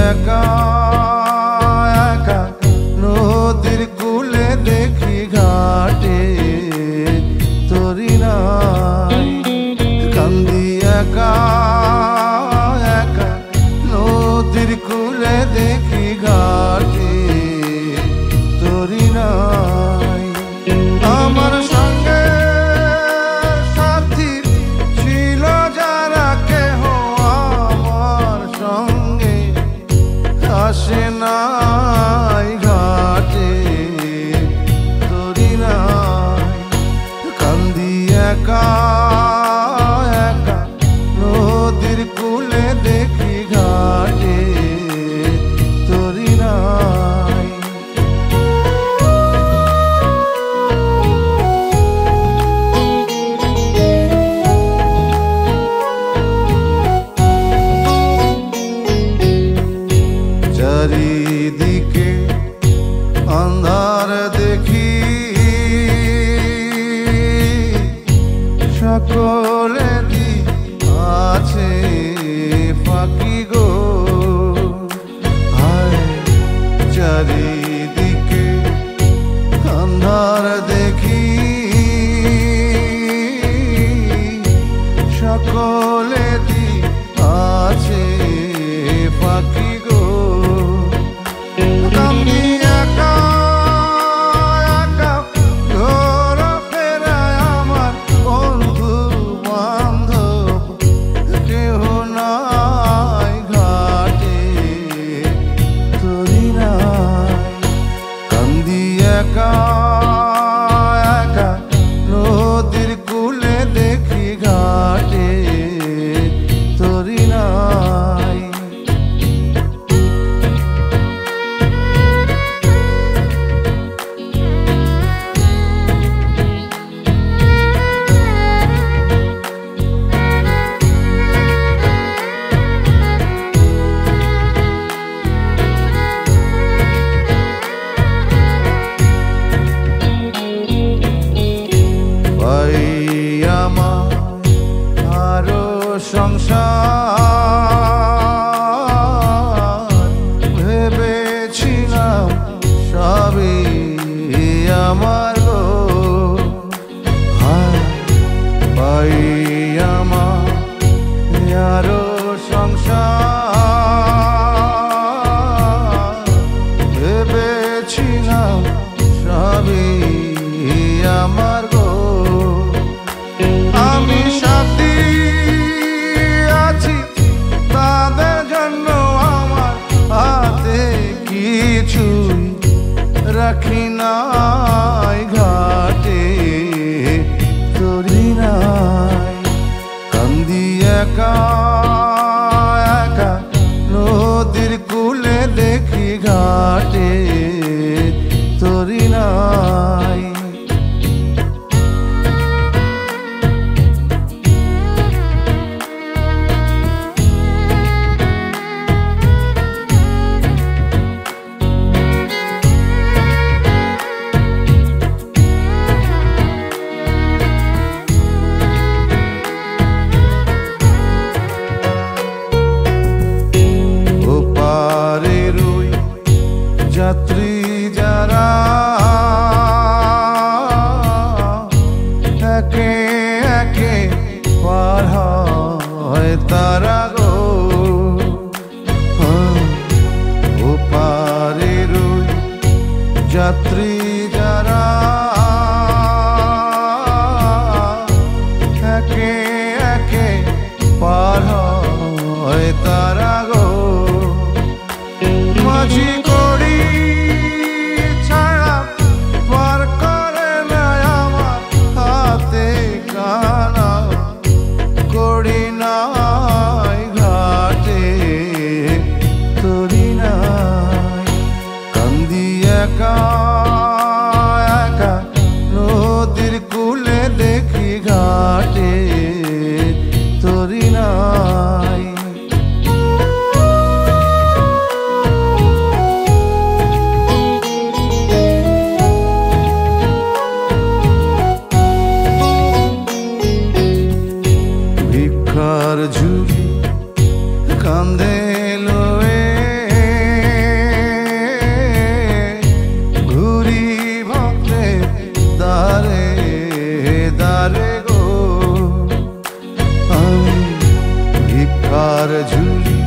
একা একা নদীর কূলে দেখি ঘাটে তরি নাই। কান্দি একা একা নদীর কূলে দেখি ঘাটে তরি নাই। আমার সঙ্গে সাথী ছিল যারা কেহ আমার সঙ্গে আসে নাই ঘাটে তরি নাই। কান্দি একা একা নদীর কূলে দেখি ঘাটে তরি নাই। চারিদিকে অন্ধার দেখি সকলে দি আছে ফাঁকি গো। হায় চারিদিকে অন্ধার দেখি সকলে দি আছে ফাঁকি গো। কান্দি একা একা ঘোরা ফেরায় আমার বন্ধু বান্ধব কেহ নাই ঘাটে তরি নাই। কান্দি একা একা নদীর কূলে দেখি ঘাটে তরি নাই। আরো সংসার ভেবেছিলাম সবই আমার গো। পাই আমার আরো সংসার ভেবেছিলাম সবই আমার গো। আমি সাথী আছি তাদের জন্য আমার হাতে কিছুই রাখি নাই ঘাটে তরি নাই। কান্দি একা একা নদীর কূলে দেখি ঘাটে তরি নাই। যাত্রী যারা একে একে পার হয় তারা গো। ওপারের যাত্রী যারা একে একে পার হয় তারা গো। মাঝি করি ছাড়া পার করে না আমার হাতে কানা করি নাই ঘাটে তরি নাই। কান্দি একা একা নদীর কূলে দেখি ঘাটে তরি নাই। ভিক্ষার ঝুলি কান্দে লয়ে তার ঝুলি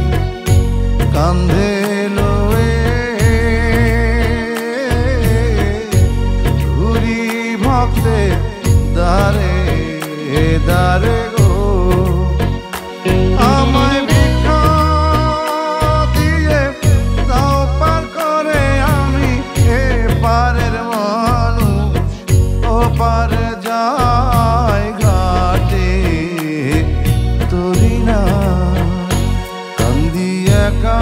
কান্ধে লয়ে ঘুরি ভক্তে দারে দারে গো আমায় ভিক্ষা দিয়ে দাও পার করে আমি এ পারের মানুষ ও পারে যায় ঘাটে তোরি না কান্দি একা